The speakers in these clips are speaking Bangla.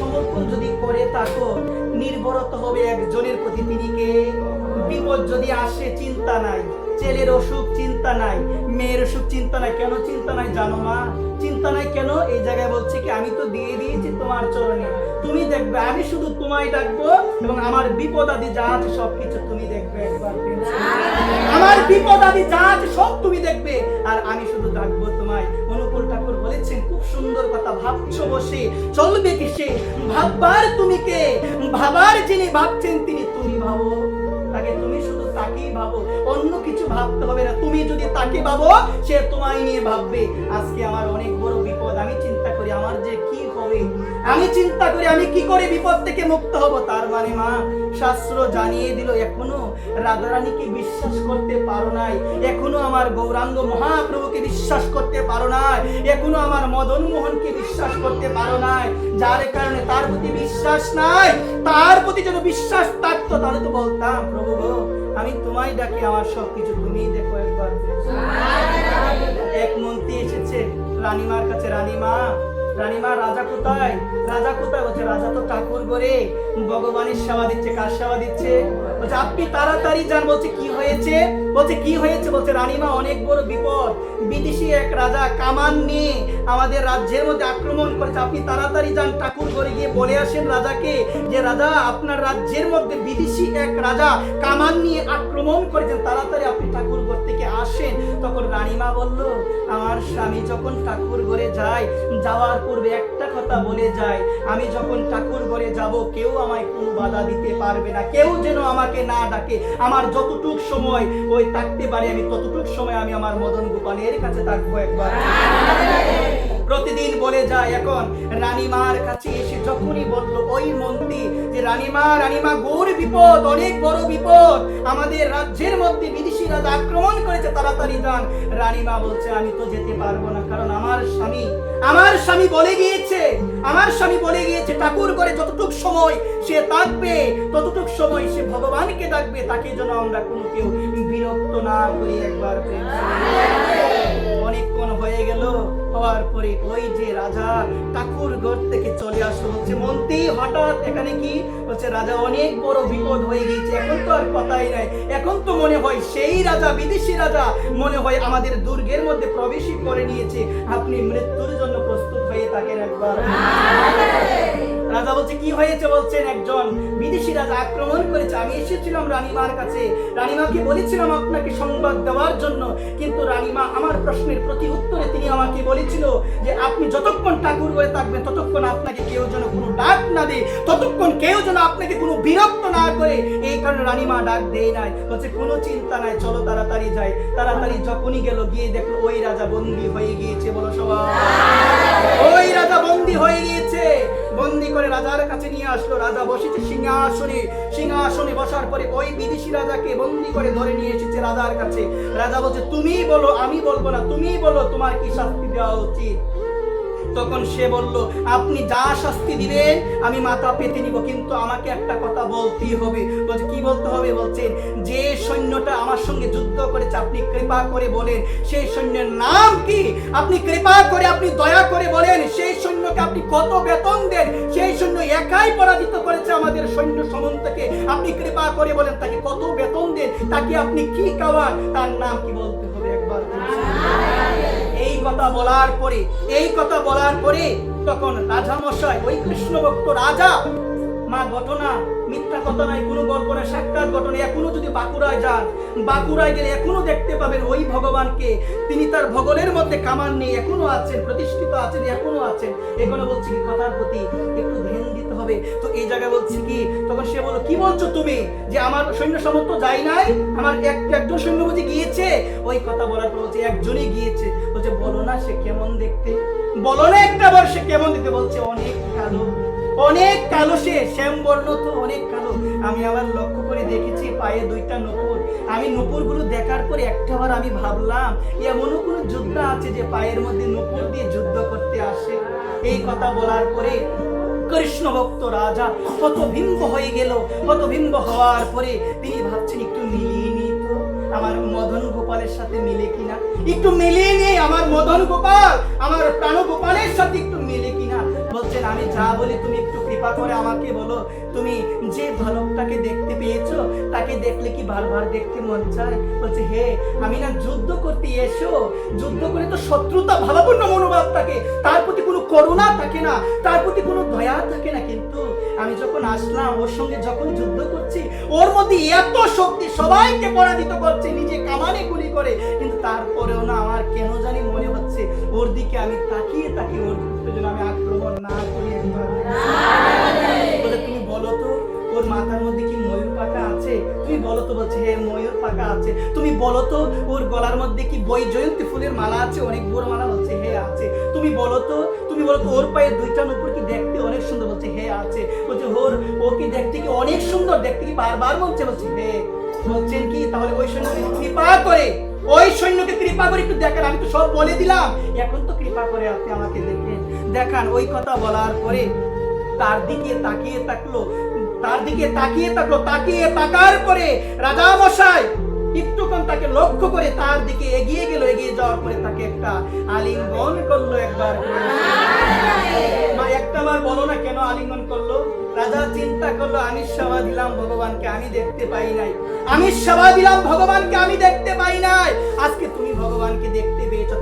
সমর্পণ যদি করে থাকো, নির্ভরতা হবে একজনের প্রতি, তিনি কে? বিপদ যদি আসে চিন্তা নাই, ছেলের অসুখ চিন্তা নাই, মেয়ের অসুখ চিন্তা নাই। কেন চিন্তা নাই জানো মা? চিন্তা নাই কেন? এই জায়গায় বলছে কি, আমি তো দিয়ে দিয়েছি তোমার চরণে, তুমি দেখবে, আমি শুধু তোমায় ডাকবো এবং আমার বিপদ আদি যা আছে সবকিছু তুমি দেখবে। একবার আমার বিপদ আদি যা আছে সব তুমি দেখবে, আর আমি শুধু ডাকবো তোমায়। অনুকূল ঠাকুর বলেছেন খুব সুন্দর কথা, ভাবছো বসে চলবে কিসে, ভাববার তুমি কে, ভাবার যিনি ভাবছেন তিনি, তুমি ভাবো তাকে, তুমি শুধু তাকেই ভাবো, অন্য কিছু ভাবতে হবে না। তুমি যদি তাকে ভাবো, সে তোমায় নিয়ে ভাববে। আজকে আমার অনেক বড় বিপদ, আমি চিন্তা করি আমার যে কি হবে, আমি চিন্তা করি আমি কি করে বিপদ থেকে মুক্ত হব। তার মানে মা, শাস্ত্র জানিয়ে দিল, এখনো রাধারানীকে বিশ্বাস করতে পারো নাই, এখনো আমার গৌরাঙ্গ মহাপ্রভুকে বিশ্বাস করতে পারো নাই, এখনো আমার মদন মোহনকে বিশ্বাস করতে পারো নাই। যার কারণে তার প্রতি বিশ্বাস নাই, তার প্রতি যেন বিশ্বাস থাকতো তাহলে তো বলতাম, প্রভু গো আমি তোমায় ডাকি, আমার সবকিছু তুমি দেখো। একবার এক মন্ত্রী এসেছে রানীমার কাছে, রানীমা রানীমা রাজা কোথায়? রাজা কোথায়? বলছে রাজা তো ঠাকুর ঘরে ভগবানের সেবা দিচ্ছে। কার সেবা দিচ্ছে? বলছে আপনি তাড়াতাড়ি যান। বলছে কি হয়েছে? বলছে কি হয়েছে? বলছে রানীমা অনেক বড় বিপদ, বিদেশি এক রাজা কামান নিয়ে আমাদের রাজ্যের মধ্যে আক্রমণ করেছে, আপনি তাড়াতাড়ি যান ঠাকুর ঘরে গিয়ে বলে আসেন রাজাকে যে রাজা আপনার রাজ্যের মধ্যে বিদেশি এক রাজা কামান নিয়ে আক্রমণ করেছেন, তাড়াতাড়ি আপনি ঠাকুর ঘর থেকে আসেন। তখন রানীমা বলল, আমার স্বামী যখন ঠাকুর ঘরে যায়, যাওয়ার পূর্বে একটা কথা বলে যায়, আমি যখন ঠাকুর ঘরে যাব কেউ আমায় কোনো বাধা দিতে পারবে না, কেউ যেন আমাকে না ডাকে, আমার যতটুক সময় ওই থাকতে পারে আমি ততটুক সময় আমি আমার মদন গোপালের কাছে থাকবো। একবার প্রতিদিন বলে যায়। এখন রানীমার কাছে এসে যখনই বলল ওই মন্ত্রী যে রানীমা রানীমা ঘোর বিপদ, অনেক বড় বিপদ, আমাদের রাজ্যের মধ্যে বিদেশি রাজা আক্রমণ করেছে, তাড়াতাড়ি যান। রানীমা বলছে আমি তো যেতে পারবো না, কারণ আমার স্বামী বলে গিয়েছে, আমার স্বামী বলে গিয়েছে ঠাকুর ঘরে যতটুক সময় সে থাকবে ততটুক সময় সে ভগবানকে ডাকবে, তাকে যেন আমরা কোনো কেউ বিরক্ত না করি। একবার অনেকক্ষণ হয়ে গেল, হওয়ার পরে ওই যে রাজা ঠাকুর ঘর থেকে চলে আসলো। হচ্ছে মন্ত্রী হঠাৎ এখানে কি হচ্ছে? রাজা অনেক বড় বিপদ হয়ে গিয়েছে, এখন তো আর কথাই নাই, এখন তো মনে হয় সেই রাজা, বিদেশি রাজা মনে হয় আমাদের দুর্গের মধ্যে প্রবেশই করে নিয়েছে, আপনি মৃত্যুর জন্য প্রস্তুত হয়ে থাকেন। একবার রাজা বলছে কি হয়েছে? বলছেন একজন বিদেশি রাজা আক্রমণ করেছে, আমি এসেছিলাম রানীমার কাছে, রানীমাকে বলেছিলাম আপনাকে সংবাদ দেওয়ার জন্য, কিন্তু রানীমা আমার প্রশ্নের প্রতি উত্তরে তিনি আমাকে বলেছিল যে আপনি যতক্ষণ ঠাকুর ঘরে থাকবেন ততক্ষণ আপনাকে কেউ যেন কোনো ডাক না দেয়, ততক্ষণ কেউ যেন আপনাকে কোনো বিরক্ত না করে, এই কারণে রানীমা ডাক দেয় নাই। বলছে কোনো চিন্তা নাই, চলো তাড়াতাড়ি যাই। তাড়াতাড়ি যখনই গেল, গিয়ে দেখলো ওই রাজা বন্দী হয়ে গিয়েছে। বলো সবাই, ওই রাজা বন্দী হয়ে গিয়েছে। বন্দী করে রাজার কাছে নিয়ে আসলো, রাজা বসেছে সিংহাসনে, সিংহাসনে বসার পরে ওই বিদেশি রাজাকে বন্দী করে ধরে নিয়ে এসেছে রাজার কাছে। রাজা বলছে তুমি বলো, আমি বলবো না, তুমি বলো তোমার কি শাস্তি দেওয়া উচিত। তখন সে বলল আপনি যা শাস্তি দিবেন আমি মাথা পেতে নিব, কিন্তু আমাকে একটা কথা বলতেই হবে। বলছে কি বলতে হবে? বলছেন যে সৈন্যটা আমার সঙ্গে যুদ্ধ করেছে আপনি কৃপা করে বলেন সেই সৈন্যের নাম কি, আপনি কৃপা করে আপনি দয়া করে বলেন সেই সৈন্যকে আপনি কত বেতন দেন, সেই সৈন্য একাই পরাজিত করেছে আমাদের সৈন্য সমন্তকে, আপনি কৃপা করে বলেন তাকে কত বেতন দেন, তাকে আপনি কি খাওয়ান, তার নাম কি বলতে হবে। একবার এই কথা বলার পরে তখন রাজা মশাই, ওই কৃষ্ণ ভক্ত রাজা, মা ঘটনা মিথ্যা কথা নাই, কোনো গল্প না, সাক্ষাৎ ঘটনা। এখনো যদি বাঁকুড়ায় যান, বাঁকুড়ায় গেলে এখনো দেখতে পাবেন ওই ভগবানকে, তিনি তার ভগলের মধ্যে কামান নেই, এখনো আছেন, প্রতিষ্ঠিত আছেন, এখনো আছেন। এখনো বলছি কি কথার প্রতি একটু ধ্যান দিতে হবে। তো এই জায়গায় বলছি কি, তখন সে বলল কি বলছো তুমি যে আমার সৈন্য সামর্থ্য যায় নাই, আমার একজন সৈন্য বুঝি গিয়েছে? ওই কথা বলার পর বলছে একজনই গিয়েছে। বলছে বলো না সে কেমন দেখতে, বলো না একটা বার সে কেমন দেখতে। বলছে অনেক কালো, অনেক কালো, সে শ্যামবর্ণ তো অনেক কালো, আমি আবার লক্ষ্য করে দেখেছি পায়ে দুইটা নূপুর, আমি নূপুরগুলো দেখার পরে একটাবার আমি ভাবলাম এমনও কোনো যোদ্ধা আছে যে পায়ের মধ্যে নূপুর দিয়ে যুদ্ধ করতে আসে। এই কথা বলার পরে কৃষ্ণ ভক্ত রাজা হতভম্ব হয়ে গেল। হতভম্ব হওয়ার পরে তিনি ভাবছেন একটু মিলিয়ে নিই তো আমার মদন গোপালের সাথে মিলে কিনা, একটু মিলিয়ে নিই আমার মদন গোপাল, আমার প্রাণ গোপালের সাথে একটু মিলে কিনা। বলছেন আমি যা বলি তুমি একটু কৃপা করে আমাকে বলো, তুমি যে ভালুকটাকে দেখতে পেয়েছো তাকে দেখলে কি বারবার দেখতে মন চায়? বলছে হে, আমি না যুদ্ধ করতে এসো, যুদ্ধ করে তো শত্রুতা ভাবাপন্ন মনোভাব থাকে, তার প্রতি কোনো করুণা থাকে না, তার প্রতি কোনো দয়া থাকে না, কিন্তু আমি যখন আসলাম ওর সঙ্গে যখন যুদ্ধ করছি ওর মধ্যে এত শক্তি, সবাইকে পরাজিত করছে, নিজে কামানে গুলি করে, কিন্তু তারপরেও না আমার কেন জানি মনে হচ্ছে ওর দিকে আমি তাকিয়ে তাকিয়ে ওর জন্য আমি আক্রমণ না করি একবার। বলে তুমি বলো তো ওর মাথার মধ্যে কি ময়ূর পাখা আছে? তুমি বলো তো। বলছে হ্যাঁ ময়ূর পাখা আছে। তুমি বলো তো ওর গলার মধ্যে কি বৈজয়ন্তী ফুলের মালা আছে? অনেক বড় মালা। বলছে হ্যাঁ আছে। তুমি বলো তো ওর পায়ের দুইটা নুপুর কি দেখতে অনেক সুন্দর? বলছে হ্যাঁ আছে। বলছে ও কি দেখতে কি অনেক সুন্দর? দেখতে কি বারবার বলছে? বলছে হ্যাঁ। বলছেন কি তাহলে ওই সৈন্যকে কৃপা করে, ওই সৈন্যকে কৃপা করে একটু দেখেন, আমি তো সব বলে দিলাম, এখন তো কৃপা করে আপনি আমাকে দেখেন, দেখান। ওই কথা বলার পরে তার দিকে তাকিয়ে থাকলো, তাকিয়ে তাকার পরে রাজা মশাই একটুক্ষণ তাকে লক্ষ্য করে তার দিকে এগিয়ে গেল, এগিয়ে যাওয়ার পরে তাকে একটা আলিঙ্গন করলো একবার। মা একটা বার বলো না কেন আলিঙ্গন করলো? রাজা চিন্তা করলো আমি সেবা দিলাম ভগবানকে, আমি দেখতে পাই নাই, আমি সেবা দিলাম ভগবানকে, আমি দেখতে পাই নাই, আজকে তুমি ভগবানকে দেখতে পেয়েছো।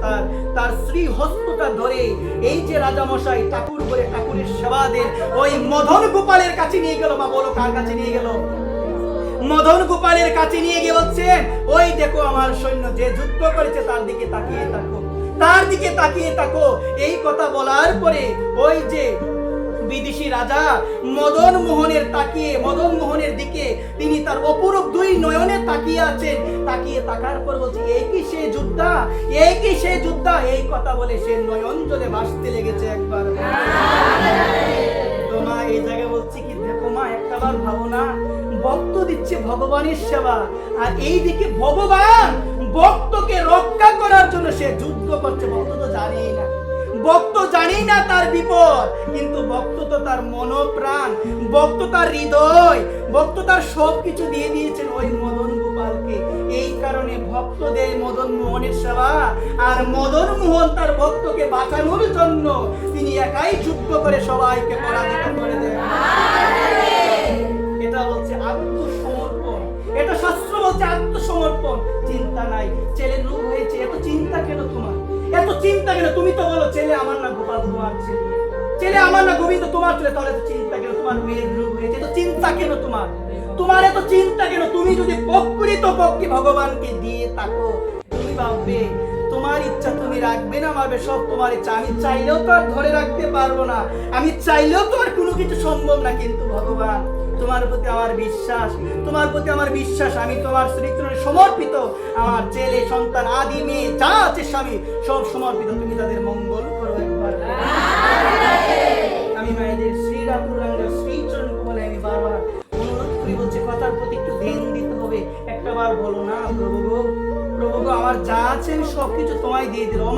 তার শ্রী হস্তটা ধরে এই যে রাজা মশাই ঠাকুর করে ঠাকুরের সেবা দেন ওই মদন গোপালের কাছে নিয়ে গেল। মা বলো কার কাছে নিয়ে গেল? মদন গোপালের কাছে নিয়ে গিয়ে বলছেন ওই দেখো আমার সৈন্য যে যুদ্ধ করেছে, তার দিকে তাকিয়ে থাকো, তার দিকে তাকিয়ে থাকো। এই কথা বলার পরে ওই যে বিদেশি রাজা মদন মোহনের দিকে তিনি তার অপরূপ দুই নয়নে তাকিয়ে আছেন। তাকিয়ে তাকার পর বলছে এই কি সে যোদ্ধা, এই কি সে যোদ্ধা। এই কথা বলে সে নয়ন জলে ভাসতে লেগেছে একবার। তো মা এই জায়গায় বলছি কি দেখো মা, একটাবার ভাবো না, ভক্ত দিচ্ছে ভগবানের সেবা, আর এই দিকে ভগবান ভক্তকে রক্ষা করার জন্য সে যুদ্ধ করছে। ভক্ত তো জানেই না, ভক্ত জানেই না তার বিপদ, কিন্তু ভক্ত তো তার মনোপ্রাণ, ভক্ত তার হৃদয়, ভক্ত তার সবকিছু দিয়ে দিয়েছেন ওই মদন গোপালকে। এই কারণে ভক্ত দেয় মদন মোহনের সেবা, আর মদন মোহন তার ভক্তকে বাঁচানোর জন্য তিনি একাই যুদ্ধ করে সবাইকে পরাজিত করে দেন। এটা বলছে আত্মসমর্পণ, এটা শাস্ত্র বলছে আত্মসমর্পণ। চিন্তা নাই, ছেলের রূপ হয়েছে, এত চিন্তা কেন তোমার? এত চিন্তা কেন? তুমি তো বলো ছেলে আমার না গোপাল তোমার ছেলে, ছেলে আমার না গোবিন্দ তোমার ছেলে, তাহলে এত চিন্তা কেন? তোমার মেয়ের রূপ হয়েছে, এত চিন্তা কেন তোমার এত চিন্তা কেন? তুমি যদি প্রকৃত পক্ষে ভগবানকে দিয়ে থাকো, তুমি ভাববে তোমার ইচ্ছা তুমি রাখবে না মারবে, সব তোমার ইচ্ছা। আমি চাইলেও তো আর ধরে রাখতে পারবো না, আমি চাইলেও তো আর কোনো কিছু সম্ভব না, কিন্তু ভগবান তোমার প্রতি আমার বিশ্বাস, তোমার প্রতি আমার বিশ্বাস, আমি তোমার শ্রীচরণে সমর্পিত। আমার ছেলে সন্তান আদি মেয়ে যা আছে স্বামী সব সমর্পিত, তুমি তাদের মঙ্গল করো একবার। আমি মায়েদের শ্রীচরণ বলে আমি বারবার অনুরোধ করি, বলছি কথার প্রতি একটু ধ্যান দিতে হবে। একটা বার বলো না প্রভু গো, প্রভু গো আমার যা আছে আমি সবকিছু তোমায় দিয়ে দিলাম।